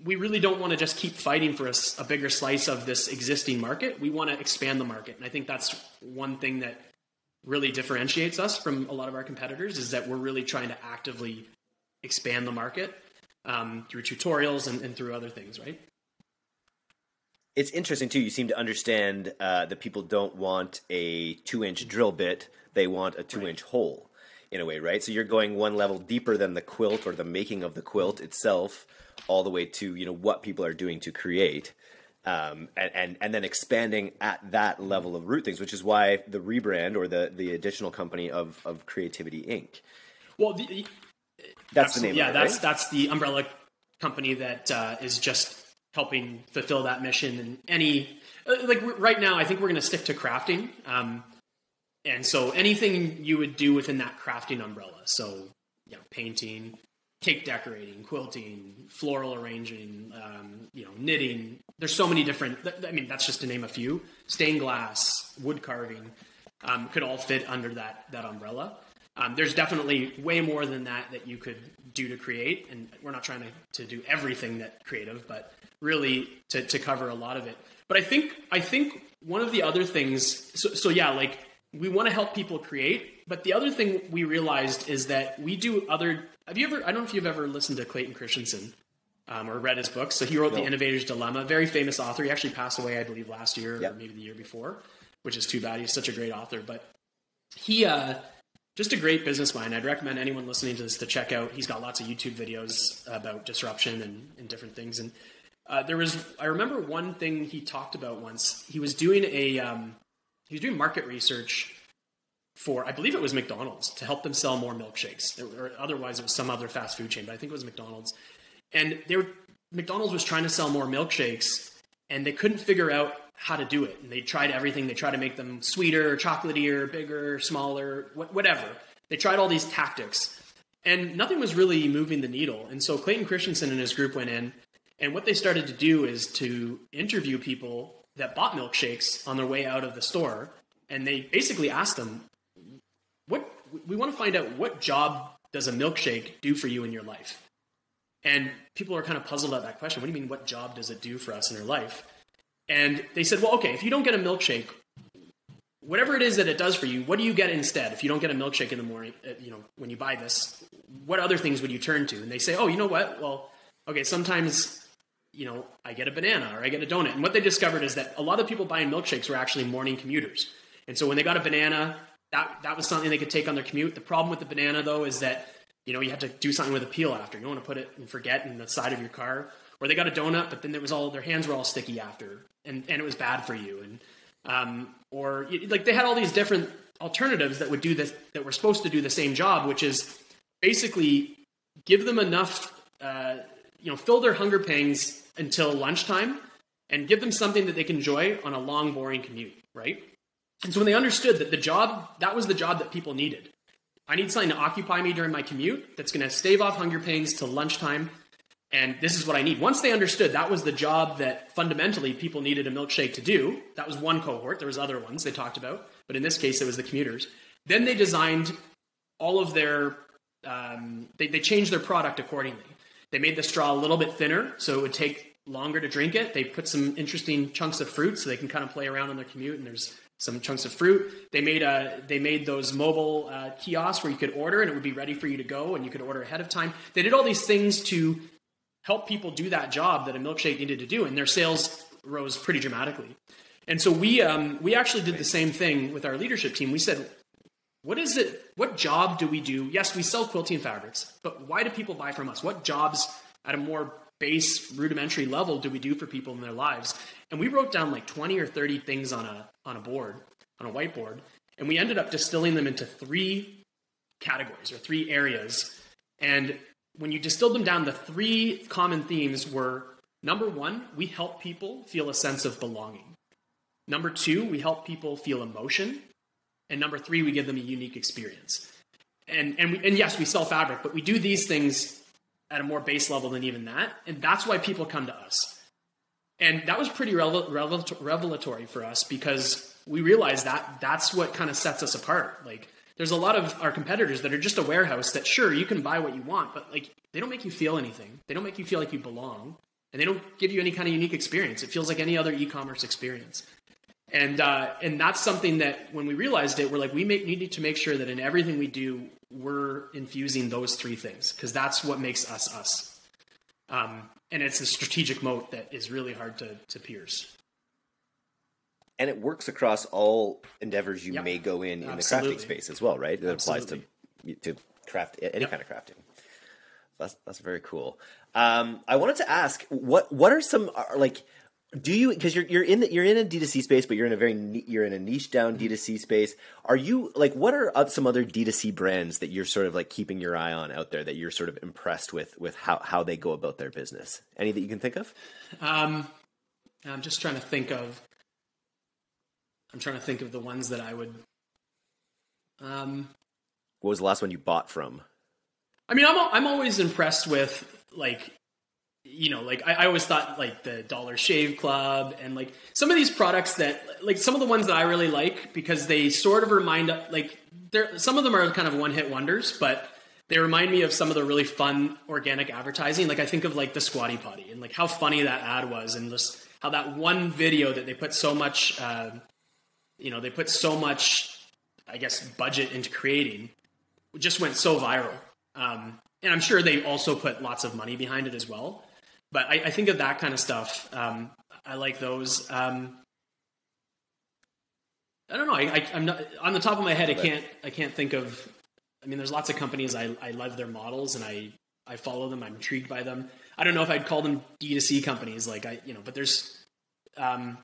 Speaker 1: we really don't want to just keep fighting for a bigger slice of this existing market. We want to expand the market. And I think that's one thing that really differentiates us from a lot of our competitors, is that we're really trying to actively expand the market through tutorials and through other things, right?
Speaker 2: It's interesting too. You seem to understand that people don't want a 2-inch drill bit; they want a 2-inch hole, in a way, right? So you're going one level deeper than the quilt or the making of the quilt itself, all the way to what people are doing to create, and then expanding at that level of root things, which is why the rebrand or the additional company of Creativity Inc.
Speaker 1: Well,
Speaker 2: that's the name.
Speaker 1: Yeah,
Speaker 2: of it, right?
Speaker 1: that's the umbrella company that is just helping fulfill that mission. And any right now, I think we're going to stick to crafting. And so anything you would do within that crafting umbrella, so painting, cake decorating, quilting, floral arranging, knitting. There's so many different. I mean, that's just to name a few. Stained glass, wood carving, could all fit under that umbrella. There's definitely way more than that you could do to create, and we're not trying to do everything that creative, but really to cover a lot of it. But I think one of the other things. So we want to help people create, but the other thing we realized is that we do other. I don't know if you've ever listened to Clayton Christensen or read his book. So he wrote The Innovator's Dilemma, very famous author. He actually passed away, I believe, last year or maybe the year before, which is too bad. He's such a great author, but he just a great business mind. I'd recommend anyone listening to this to check out. He's got lots of YouTube videos about disruption and different things. And I remember one thing he talked about once. He was doing market research for, I believe it was McDonald's, to help them sell more milkshakes. Or otherwise it was some other fast food chain, but I think it was McDonald's. And McDonald's was trying to sell more milkshakes, and they couldn't figure out how to do it. And they tried everything. They tried to make them sweeter, chocolatier, bigger, smaller, whatever. They tried all these tactics, and nothing was really moving the needle. And so Clayton Christensen and his group went in, and what they started to do is to interview people that bought milkshakes on their way out of the store. And they basically asked them, we want to find out, what job does a milkshake do for you in your life? And people are kind of puzzled at that question. What do you mean, what job does it do for us in our life? And they said, well, okay, if you don't get a milkshake, whatever it is that it does for you, what do you get instead? If you don't get a milkshake in the morning, when you buy this, what other things would you turn to? And they say, oh, you know what? Well, okay, sometimes, I get a banana or I get a donut. And what they discovered is that a lot of people buying milkshakes were actually morning commuters. And so when they got a banana, that was something they could take on their commute. The problem with the banana, though, is that, you have to do something with a peel after. You don't want to put it and forget in the side of your car. Or they got a donut, but then their hands were all sticky after, and it was bad for you. And they had all these different alternatives that would do this, that were supposed to do the same job, which is basically give them enough, fill their hunger pangs until lunchtime, and give them something that they can enjoy on a long, boring commute, right? And so when they understood that that was the job that people needed. I need something to occupy me during my commute that's going to stave off hunger pangs till lunchtime, and this is what I need. Once they understood that was the job that fundamentally people needed a milkshake to do, that was one cohort. There was other ones they talked about, but in this case, it was the commuters. Then they designed all of their, they changed their product accordingly. They made the straw a little bit thinner, so it would take longer to drink it. They put some interesting chunks of fruit so they can kind of play around on their commute, and there's some chunks of fruit. They made those mobile kiosks where you could order and it would be ready for you to go, and you could order ahead of time. They did all these things to help people do that job that a milkshake needed to do, and their sales rose pretty dramatically. And so we actually did the same thing with our leadership team. We said, what is it? What job do we do? Yes, we sell quilting fabrics, but why do people buy from us? What jobs at a more base rudimentary level do we do for people in their lives? And we wrote down like 20 or 30 things on a board, on a whiteboard, and we ended up distilling them into 3 categories or 3 areas. And when you distilled them down, the 3 common themes were, number 1, we help people feel a sense of belonging. Number 2, we help people feel emotion. And number 3, we give them a unique experience. And yes, we sell fabric, but we do these things at a more base level than even that. And that's why people come to us. And that was pretty revelatory for us, because we realized that that's what kind of sets us apart. Like, there's a lot of our competitors that are just a warehouse that, sure, you can buy what you want, but like, they don't make you feel anything. They don't make you feel like you belong. and they don't give you any kind of unique experience. It feels like any other e-commerce experience. And that's something that when we realized it, we're like, need to make sure that in everything we do, we're infusing those three things, because that's what makes us us. And it's a strategic moat that is really hard to pierce.
Speaker 2: And it works across all endeavors you may go in the crafting space as well, right? It applies to craft, any kind of crafting. That's very cool. I wanted to ask, what are some like, do you, because you're in a D2C space, but you're in a niche down D2C space. Are you like, what are some other D2C brands that you're sort of like keeping your eye on out there that you're sort of impressed with how they go about their business? Any that you can think of? I'm
Speaker 1: trying to think of the ones that I would. What
Speaker 2: was the last one you bought from?
Speaker 1: I mean, I'm always impressed with like, I always thought like the Dollar Shave Club and like some of these products that like some of the ones that I really like, because they sort of remind, like some of them are kind of one-hit wonders, but they remind me of some of the really fun organic advertising. Like I think of like the Squatty Potty and like how funny that ad was, and just how that one video that they put so much, I guess, budget into creating just went so viral. And I'm sure they also put lots of money behind it as well. But I think of that kind of stuff. I like those. I don't know. I'm not on the top of my head. I can't think of. I mean, there's lots of companies. I love their models and I follow them. I'm intrigued by them. I don't know if I'd call them D2C companies. But there's. I'm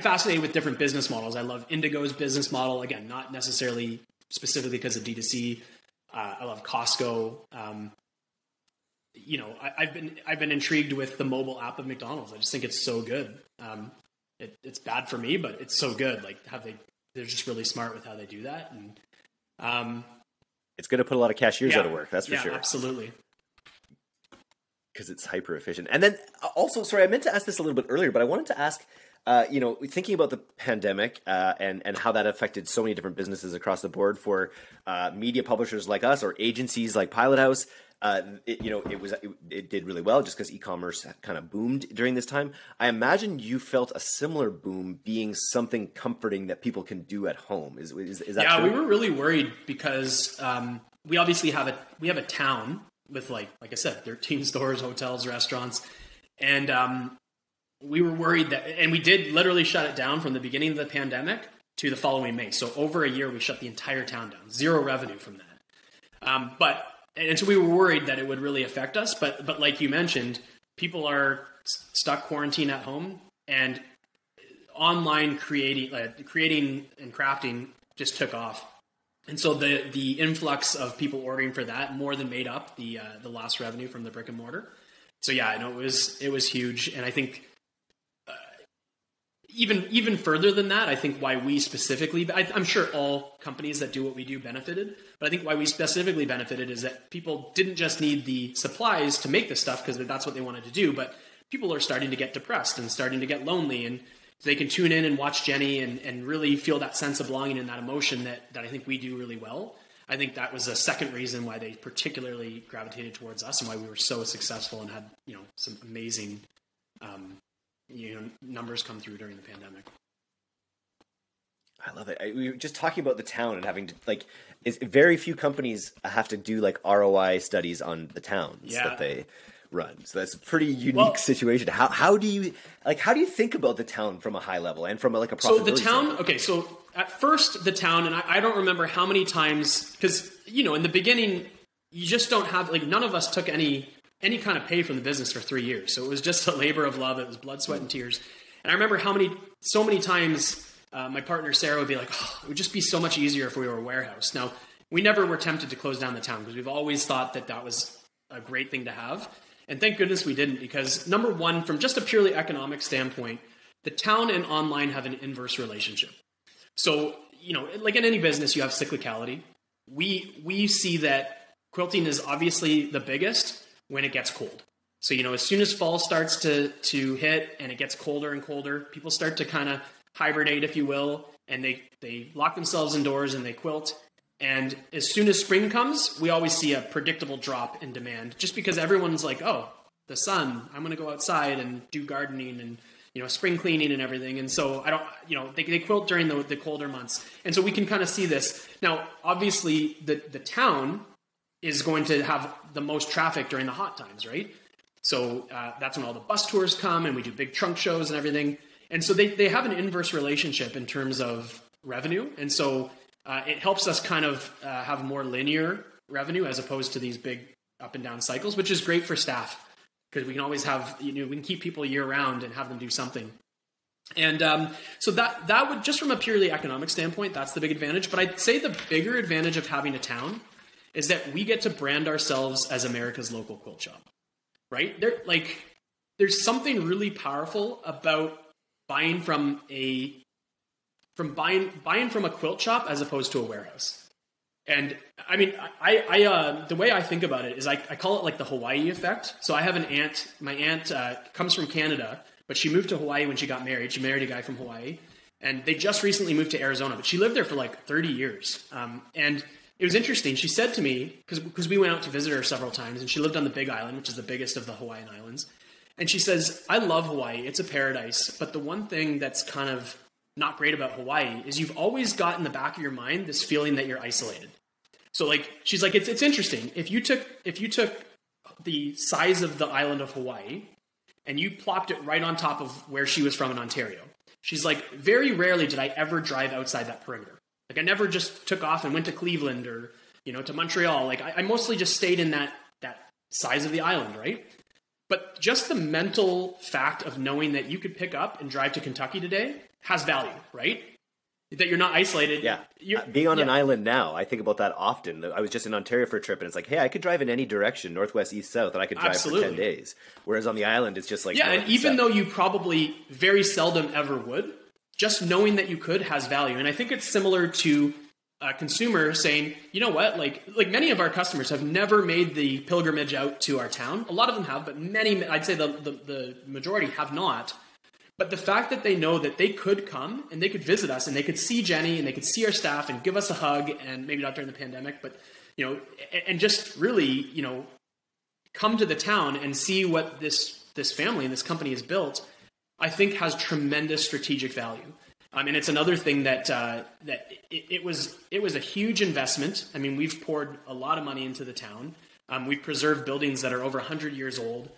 Speaker 1: fascinated with different business models. I love Indigo's business model. Again, not necessarily specifically because of D2C. I love Costco. I've been intrigued with the mobile app of McDonald's. I just think it's so good. It's bad for me, but it's so good. Like they're just really smart with how they do that. And
Speaker 2: it's going to put a lot of cashiers out of work. That's for sure.
Speaker 1: Absolutely.
Speaker 2: Because it's hyper efficient. And then also, sorry, I meant to ask this a little bit earlier, but I wanted to ask, thinking about the pandemic and how that affected so many different businesses across the board for media publishers like us or agencies like Pilot House, it did really well just because e-commerce kind of boomed during this time. I imagine you felt a similar boom being something comforting that people can do at home. Is that true?
Speaker 1: We were really worried because we obviously have a town with like I said, 13 stores, hotels, restaurants, and we were worried that, and we did literally shut it down from the beginning of the pandemic to the following May. So over a year, we shut the entire town down, zero revenue from that. And so we were worried that it would really affect us. But like you mentioned, people are stuck quarantined at home, and online creating and crafting just took off. And so the influx of people ordering for that more than made up the lost revenue from the brick and mortar. So it was huge. And I think, even further than that, I think why we specifically, I'm sure all companies that do what we do benefited, but I think why we specifically benefited is that people didn't just need the supplies to make the stuff because that's what they wanted to do, but people are starting to get depressed and starting to get lonely, and they can tune in and watch Jenny and really feel that sense of belonging and that emotion that I think we do really well. I think that was a second reason why they particularly gravitated towards us and why we were so successful and had, some amazing numbers come through during the pandemic.
Speaker 2: I love it. We were just talking about the town and having to very few companies have to do like ROI studies on the towns that they run. So that's a pretty unique situation. How do you think about the town from a high level and from a profitability
Speaker 1: So the town,
Speaker 2: standpoint?
Speaker 1: Okay, so at first the town, and I don't remember how many times, because, in the beginning, you just don't have, none of us took any kind of pay from the business for 3 years. So it was just a labor of love. It was blood, sweat, and tears. And I remember so many times my partner Sarah would be like, it would just be so much easier if we were a warehouse. Now, we never were tempted to close down the town because we've always thought that was a great thing to have. And thank goodness we didn't, because number one, from just a purely economic standpoint, the town and online have an inverse relationship. So, like in any business, you have cyclicality. We see that quilting is obviously the biggest when it gets cold. So, as soon as fall starts to hit and it gets colder and colder, people start to kind of hibernate, if you will, and they lock themselves indoors and they quilt. And as soon as spring comes, we always see a predictable drop in demand just because everyone's like, oh, the sun, I'm going to go outside and do gardening and, spring cleaning and everything. And so I don't, they quilt during the colder months. And so we can kind of see this. Now, obviously the town is going to have the most traffic during the hot times, right? So that's when all the bus tours come and we do big trunk shows and everything. And so they have an inverse relationship in terms of revenue. And so it helps us kind of have more linear revenue as opposed to these big up and down cycles, which is great for staff because we can always have, we can keep people year round and have them do something. And so that would, just from a purely economic standpoint, that's the big advantage. But I'd say the bigger advantage of having a town is that we get to brand ourselves as America's local quilt shop, right? There's something really powerful about buying from a quilt shop as opposed to a warehouse. And I mean, I the way I think about it is I call it like the Hawaii effect. So I have an aunt. My aunt comes from Canada, but she moved to Hawaii when she got married. She married a guy from Hawaii, and they just recently moved to Arizona. But she lived there for like 30 years. And it was interesting. She said to me, because we went out to visit her several times, and she lived on the Big Island, which is the biggest of the Hawaiian islands. And she says, "I love Hawaii. It's a paradise. But the one thing that's kind of not great about Hawaii is you've always got in the back of your mind this feeling that you're isolated." So like, she's like, it's interesting. If you took the size of the island of Hawaii and you plopped it right on top of where she was from in Ontario, she's like, very rarely did I ever drive outside that perimeter. Like I never just took off and went to Cleveland or, to Montreal. Like I mostly just stayed in that size of the island, right? But just the mental fact of knowing that you could pick up and drive to Kentucky today has value, right? That you're not isolated.
Speaker 2: Yeah. Being on an island now, I think about that often. I was just in Ontario for a trip, and it's like, hey, I could drive in any direction, northwest, east, south, and I could drive for 10 days. Whereas on the island, it's just like...
Speaker 1: Yeah, and even though you probably very seldom ever would, just knowing that you could has value. And I think it's similar to a consumer saying, you know what, like many of our customers have never made the pilgrimage out to our town. A lot of them have, but many, I'd say the majority have not. But the fact that they know that they could come and they could visit us and they could see Jenny and they could see our staff and give us a hug, and maybe not during the pandemic, but, and just really, come to the town and see what this family and this company has built, I think has tremendous strategic value. And it's another thing that it was a huge investment. I mean, we've poured a lot of money into the town. We've preserved buildings that are over 100 years old.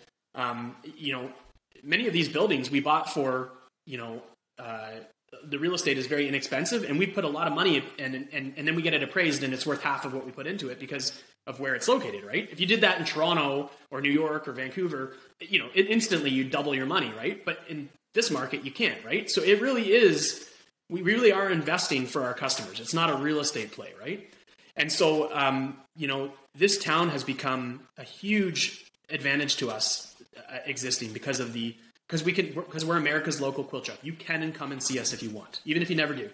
Speaker 1: Many of these buildings we bought for, the real estate is very inexpensive, and we put a lot of money and then we get it appraised and it's worth half of what we put into it because of where it's located, right? If you did that in Toronto or New York or Vancouver, instantly you double your money, right? But in this market, you can't, right? So it really is, we really are investing for our customers. It's not a real estate play, right? And so, this town has become a huge advantage to us existing because we're America's local quilt shop. You can and come and see us if you want, even if you never do.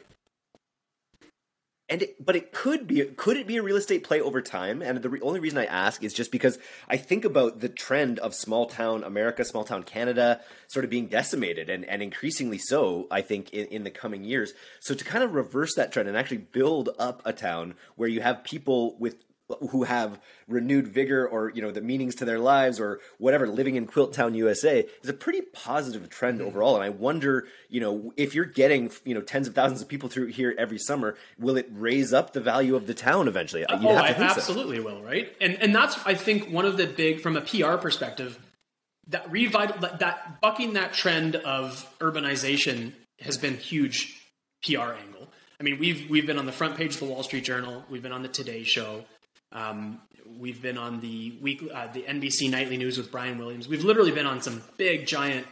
Speaker 2: But could it be a real estate play over time? And the only reason I ask is just because I think about the trend of small town America, small town Canada sort of being decimated and increasingly so, I think, in the coming years. So to kind of reverse that trend and actually build up a town where you have people who have renewed vigor or, the meanings to their lives or whatever, living in Quilt Town, USA is a pretty positive trend overall. And I wonder, if you're getting, tens of thousands of people through here every summer, will it raise up the value of the town eventually?
Speaker 1: It absolutely will, right? And that's, I think, one of the big, from a PR perspective, that bucking that trend of urbanization has been huge PR angle. I mean, we've been on the front page of the Wall Street Journal. We've been on the Today Show. We've been on the NBC Nightly News with Brian Williams. We've literally been on some big, giant,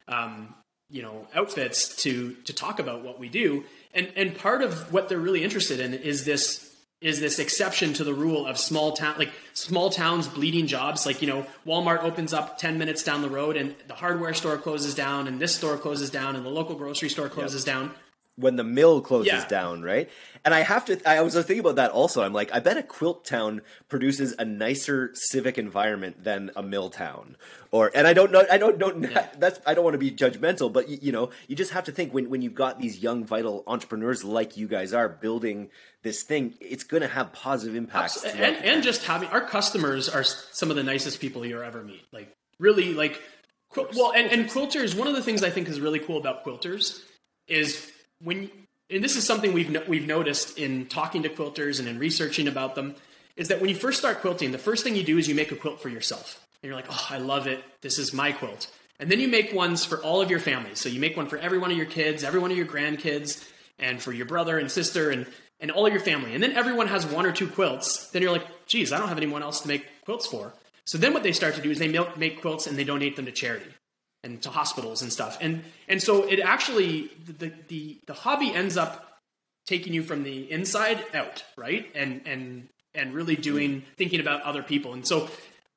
Speaker 1: outfits to talk about what we do. And part of what they're really interested in is this exception to the rule of small towns bleeding jobs. Like, Walmart opens up 10 minutes down the road and the hardware store closes down and this store closes down and the local grocery store closes down.
Speaker 2: When the mill closes down, right? And I was thinking about that also. I'm like, I bet a quilt town produces a nicer civic environment than a mill town. And I don't know, I don't want to be judgmental, but you just have to think when you've got these young, vital entrepreneurs like you guys are building this thing, it's going to have positive impacts.
Speaker 1: And just having, our customers are some of the nicest people you'll ever meet. Like, really like, and quilters, one of the things I think is really cool about quilters is and this is something we've noticed in talking to quilters and in researching about them, is that when you first start quilting, the first thing you do is you make a quilt for yourself. And you're like, oh, I love it. This is my quilt. And then you make ones for all of your family. So you make one for every one of your kids, every one of your grandkids, and for your brother and sister and all of your family. And then everyone has one or two quilts. Then you're like, geez, I don't have anyone else to make quilts for. So then what they start to do is they make quilts and they donate them to charity and to hospitals and stuff. And so it actually, the hobby ends up taking you from the inside out, right? And really thinking about other people. And so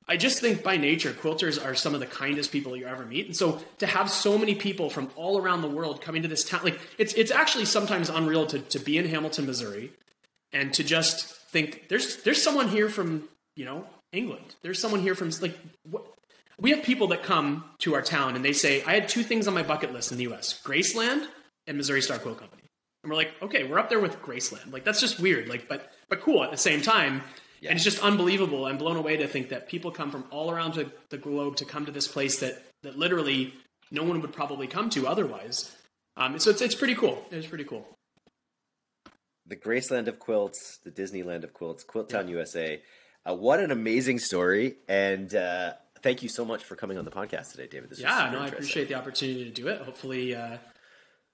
Speaker 1: I just think by nature, quilters are some of the kindest people you ever meet. And so to have so many people from all around the world coming to this town, like it's actually sometimes unreal to be in Hamilton, Missouri, and to just think there's someone here from, England. There's someone here from we have people that come to our town and they say, I had two things on my bucket list in the US, Graceland and Missouri Star Quilt Company. And we're like, okay, we're up there with Graceland. Like, that's just weird, but cool at the same time. Yeah. And it's just unbelievable. I'm blown away to think that people come from all around the globe to come to this place that literally no one would probably come to otherwise. So it's pretty cool. It's pretty cool.
Speaker 2: The Graceland of quilts, the Disneyland of quilts, Quilt Town, USA. What an amazing story. And thank you so much for coming on the podcast today, David. This was
Speaker 1: I appreciate the opportunity to do it. Hopefully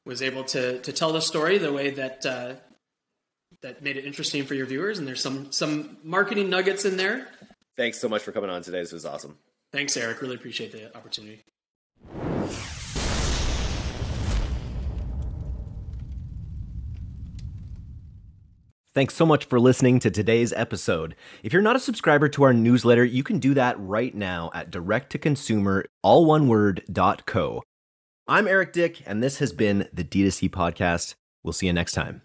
Speaker 1: was able to tell the story the way that that made it interesting for your viewers. And there's some marketing nuggets in there.
Speaker 2: Thanks so much for coming on today. This was awesome.
Speaker 1: Thanks, Eric. Really appreciate the opportunity.
Speaker 2: Thanks so much for listening to today's episode. If you're not a subscriber to our newsletter, you can do that right now at direct-to-consumer, all one word, .co. I'm Eric Dick, and this has been the D2C Podcast. We'll see you next time.